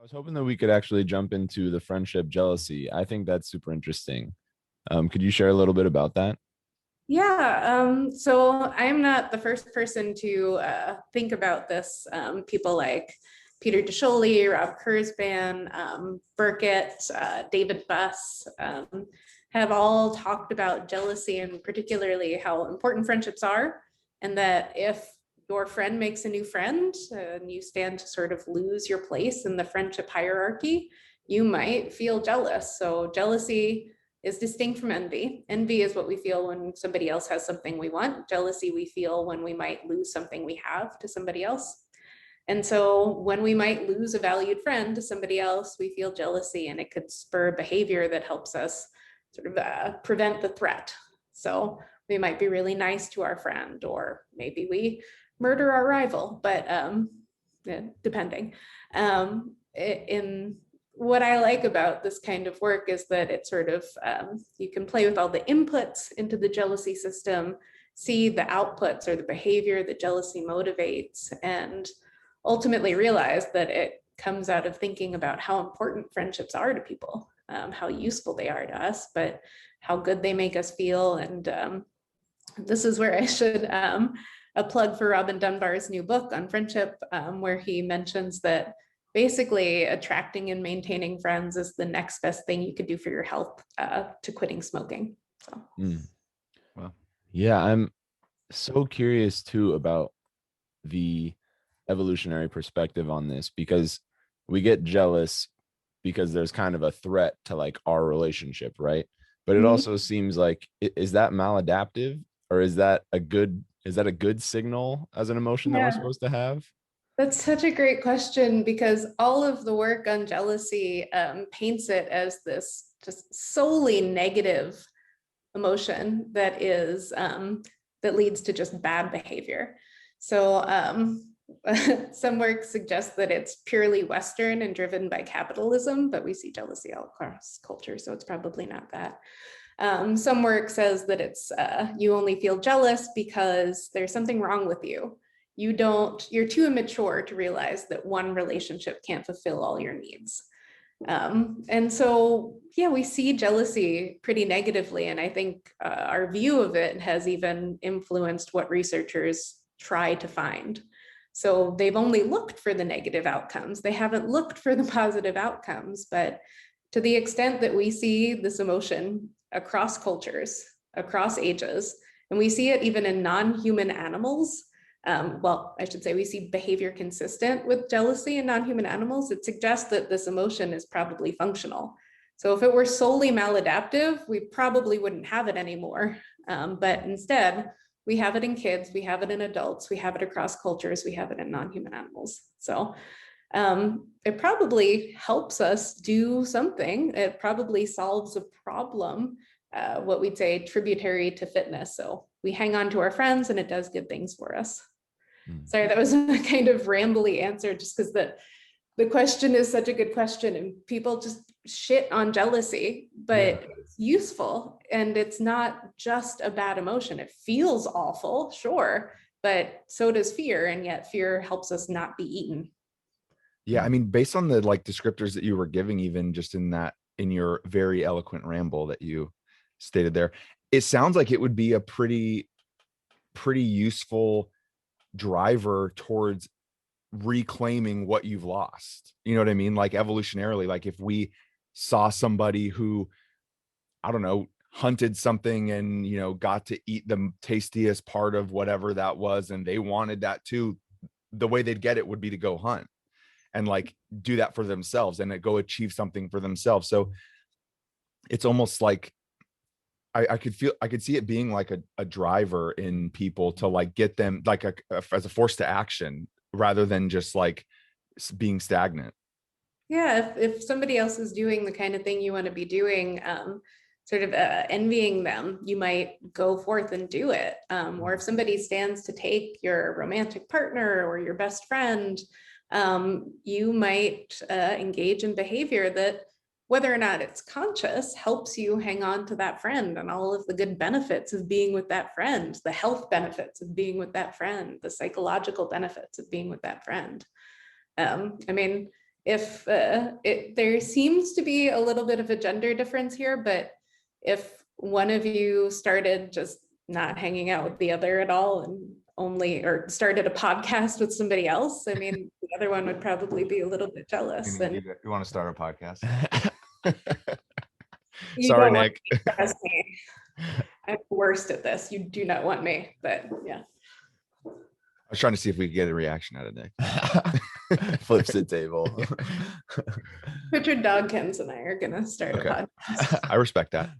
I was hoping that we could actually jump into the friendship jealousy. I think that's super interesting. Could you share a little bit about that? Yeah, so I'm not the first person to think about this. People like Peter DeSholi, Rob Kurzban, Burkett, David Buss have all talked about jealousy and particularly how important friendships are, and that if your friend makes a new friend and you stand to sort of lose your place in the friendship hierarchy, you might feel jealous. So jealousy is distinct from envy. Envy is what we feel when somebody else has something we want. Jealousy we feel when we might lose something we have to somebody else. And so when we might lose a valued friend to somebody else, we feel jealousy, and it could spur behavior that helps us sort of prevent the threat. So we might be really nice to our friend, or maybe we murder our rival, but yeah, depending. In what I like about this kind of work is that it sort of, you can play with all the inputs into the jealousy system, see the outputs or the behavior that jealousy motivates, and ultimately realize that it comes out of thinking about how important friendships are to people, how useful they are to us, but how good they make us feel. And this is where I should a plug for Robin Dunbar's new book on friendship, where he mentions that basically attracting and maintaining friends is the next best thing you could do for your health, to quitting smoking. So. Mm. Well, yeah, I'm so curious too about the evolutionary perspective on this because we get jealous because there's kind of a threat to like our relationship, right? But it Mhm. also seems like is that maladaptive, or is that a good signal as an emotion that we're Yeah, supposed to have? that's such a great question, because all of the work on jealousy paints it as this just solely negative emotion that is that leads to just bad behavior. So some work suggests that it's purely Western and driven by capitalism, but we see jealousy all across culture, so it's probably not that. Some work says that it's you only feel jealous because there's something wrong with you. You're too immature to realize that one relationship can't fulfill all your needs. And so, yeah, we see jealousy pretty negatively. And I think our view of it has even influenced what researchers try to find. So they've only looked for the negative outcomes. They haven't looked for the positive outcomes. But to the extent that we see this emotion across cultures, across ages, and we see it even in non-human animals, well, I should say we see behavior consistent with jealousy in non-human animals, it suggests that this emotion is probably functional. So if it were solely maladaptive, we probably wouldn't have it anymore. But instead, we have it in kids, we have it in adults, we have it across cultures, we have it in non-human animals. So it probably helps us do something. It probably solves a problem, what we'd say tributary to fitness. So we hang on to our friends and it does good things for us. Mm. Sorry, that was a kind of rambly answer just because the question is such a good question and people just shit on jealousy, Yeah. but it's useful and it's not just a bad emotion. It feels awful, sure, but so does fear, and yet fear helps us not be eaten. Yeah, I mean, based on the like descriptors that you were giving, even just in your very eloquent ramble that you stated there, it sounds like it would be a pretty useful driver towards reclaiming what you've lost. You know what I mean? Like evolutionarily, like if we saw somebody who, I don't know, hunted something and, got to eat the tastiest part of whatever that was, and they wanted that too, the way they'd get it would be to go hunt and like do that for themselves and go achieve something for themselves. So it's almost like I could see it being like a driver in people to like get them like as a force to action rather than just like being stagnant. Yeah, if somebody else is doing the kind of thing you want to be doing, sort of envying them, you might go forth and do it. Or if somebody stands to take your romantic partner or your best friend, you might engage in behavior that, whether or not it's conscious, helps you hang on to that friend and all of the good benefits of being with that friend, the health benefits of being with that friend, the psychological benefits of being with that friend. I mean, if there seems to be a little bit of a gender difference here, but if one of you started just not hanging out with the other at all and only, or started a podcast with somebody else, I mean, the other one would probably be a little bit jealous. And You want to start a podcast? you Sorry, don't want Nick. me, trust me. I'm the worst at this. You do not want me, but yeah. I was trying to see if we could get a reaction out of Nick. Flips the table. Richard Dawkins and I are gonna start a podcast. I respect that.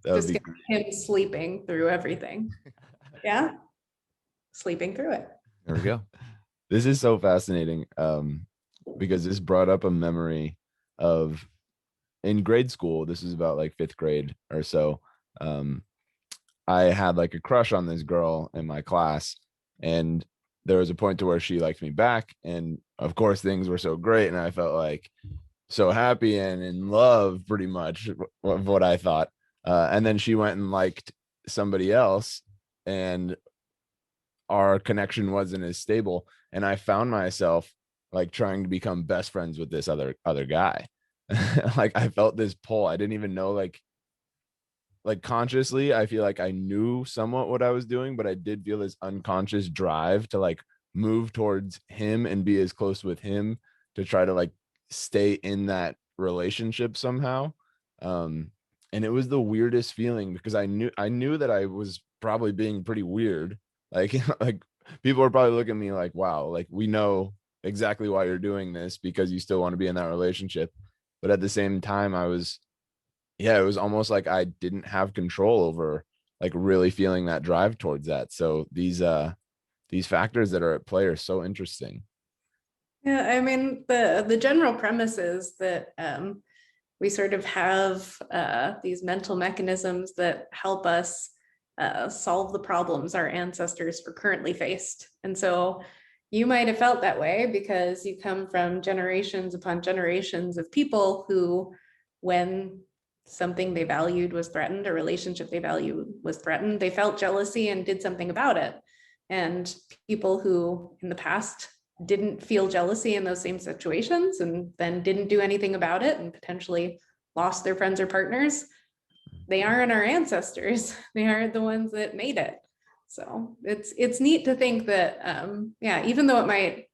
That would Just be get him sleeping through everything. Yeah, sleeping through it. There we go. This is so fascinating because this brought up a memory of in grade school. This is about like 5th grade or so. I had like a crush on this girl in my class, and there was a point to where she liked me back, and of course things were so great, and I felt like so happy and in love, pretty much of what I thought. And then she went and liked somebody else, and our connection wasn't as stable, and I found myself like trying to become best friends with this other guy. Like I felt this pull. I didn't even know, like consciously I feel like I knew somewhat what I was doing, but I did feel this unconscious drive to like move towards him and be as close with him, to try to like stay in that relationship somehow. And it was the weirdest feeling, because I knew that I was probably being pretty weird. Like like people are probably looking at me like, wow, like we know exactly why you're doing this, because you still want to be in that relationship. But at the same time, it was almost like I didn't have control over like really feeling that drive towards that. So these factors that are at play are so interesting. Yeah, I mean, the general premise is that we sort of have these mental mechanisms that help us solve the problems our ancestors were currently faced. And so you might have felt that way because you come from generations upon generations of people who, when something they valued was threatened, a relationship they valued was threatened, they felt jealousy and did something about it. And people who in the past didn't feel jealousy in those same situations and then didn't do anything about it and potentially lost their friends or partners, they aren't our ancestors. They are the ones that made it. So it's neat to think that, yeah, even though it might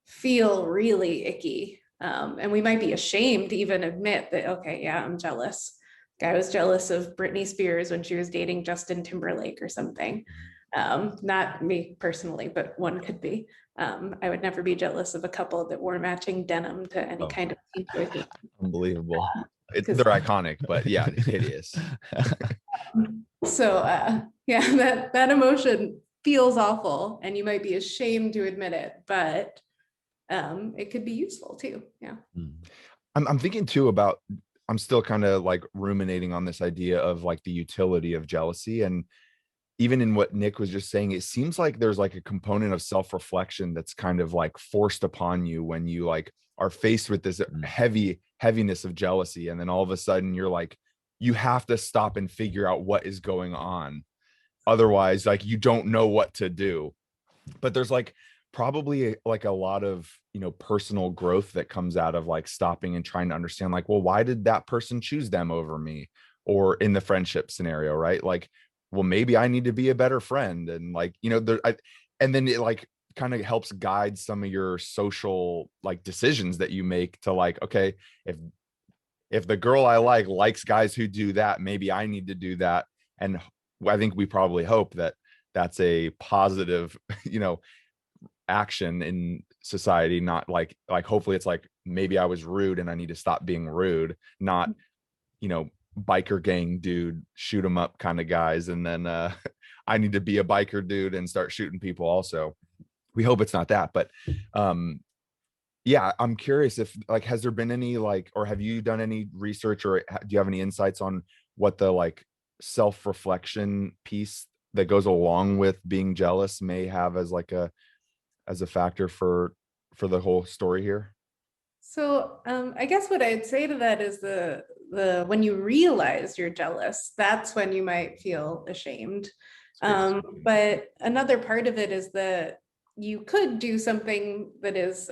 feel really icky, and we might be ashamed to even admit that, okay, yeah, I'm jealous. I was jealous of Britney Spears when she was dating Justin Timberlake or something. Not me personally, but one could be. I would never be jealous of a couple that wore matching denim to any kind of choices. Unbelievable. They're iconic, but yeah, hideous. So yeah, that emotion feels awful, and you might be ashamed to admit it, but it could be useful too. Yeah. I'm thinking too about, I'm still kind of like ruminating on this idea of like the utility of jealousy. And even in what Nick was just saying, it seems like there's like a component of self-reflection that's kind of like forced upon you when you like are faced with this heaviness of jealousy. And then all of a sudden you're like, you have to stop and figure out what is going on. Otherwise, like you don't know what to do. But there's like probably like a lot of, personal growth that comes out of like stopping and trying to understand like, well, why did that person choose them over me? Or in the friendship scenario, right? Like, well, maybe I need to be a better friend. And like, and then it like kind of helps guide some of your social like decisions that you make to like, okay, if the girl I like likes guys who do that, maybe I need to do that. And I think we probably hope that that's a positive, action in society, not like hopefully it's like, maybe I was rude and I need to stop being rude, not, biker gang dude, shoot 'em up kind of guys. And then I need to be a biker dude and start shooting people also. We hope it's not that, but yeah, I'm curious if like, has there been any like, or have you done any research, or do you have any insights on what the like self-reflection piece that goes along with being jealous may have as like as a factor for the whole story here? So I guess what I'd say to that is the when you realize you're jealous, that's when you might feel ashamed. But another part of it is that you could do something that is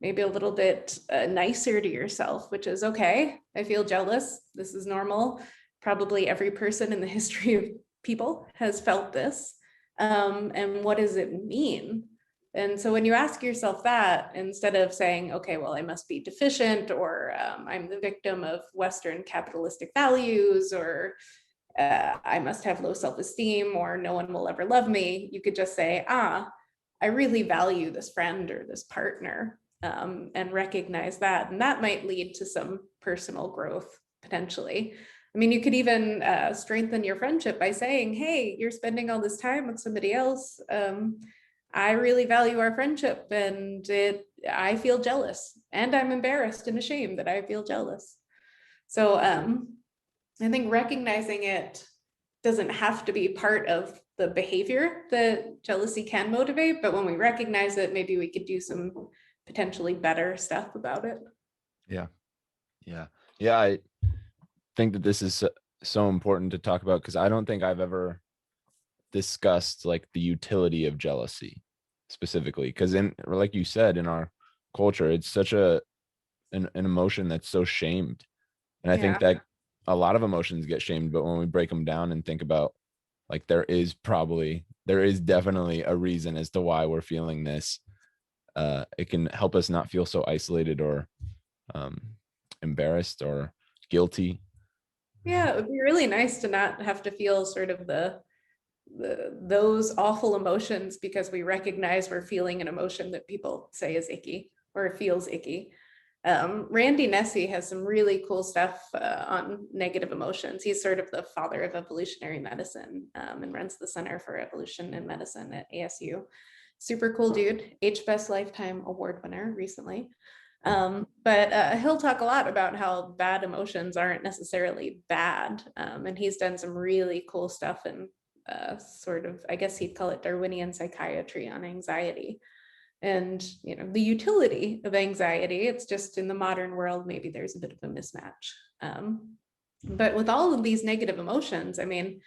maybe a little bit nicer to yourself, which is okay. I feel jealous. This is normal. Probably every person in the history of people has felt this. And what does it mean? And so when you ask yourself that, instead of saying, okay, well, I must be deficient, or I'm the victim of Western capitalistic values, or I must have low self-esteem, or no one will ever love me, you could just say, I really value this friend or this partner, and recognize that. And that might lead to some personal growth potentially. I mean, you could even strengthen your friendship by saying, hey, you're spending all this time with somebody else. I really value our friendship, and I feel jealous, and I'm embarrassed and ashamed that I feel jealous. So I think recognizing it doesn't have to be part of the behavior that jealousy can motivate, but when we recognize it, maybe we could do some potentially better stuff about it. Yeah. I think that this is so important to talk about, because I don't think I've ever discussed like the utility of jealousy specifically, because like you said, in our culture, it's such an emotion that's so shamed. And I think that a lot of emotions get shamed, but when we break them down and think about, like, there is definitely a reason as to why we're feeling this, it can help us not feel so isolated or embarrassed or guilty. Yeah, it would be really nice to not have to feel sort of those awful emotions because we recognize we're feeling an emotion that people say is icky or feels icky. Randy Nesse has some really cool stuff on negative emotions. He's sort of the father of evolutionary medicine, and runs the Center for Evolution in Medicine at ASU. Super cool dude, Best Lifetime Award winner recently. But he'll talk a lot about how bad emotions aren't necessarily bad. And he's done some really cool stuff in sort of, I guess he'd call it Darwinian psychiatry on anxiety. And, you know, the utility of anxiety, it's just in the modern world, maybe there's a bit of a mismatch. But with all of these negative emotions, I mean,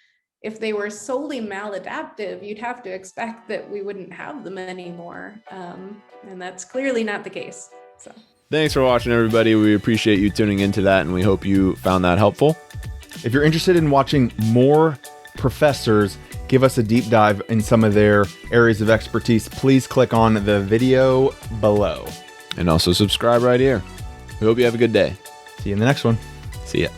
if they were solely maladaptive, you'd have to expect that we wouldn't have them anymore. And that's clearly not the case. So thanks for watching, everybody. We appreciate you tuning into that, and we hope you found that helpful. If you're interested in watching more professors give us a deep dive in some of their areas of expertise, please click on the video below. And also subscribe right here. We hope you have a good day. See you in the next one. See ya.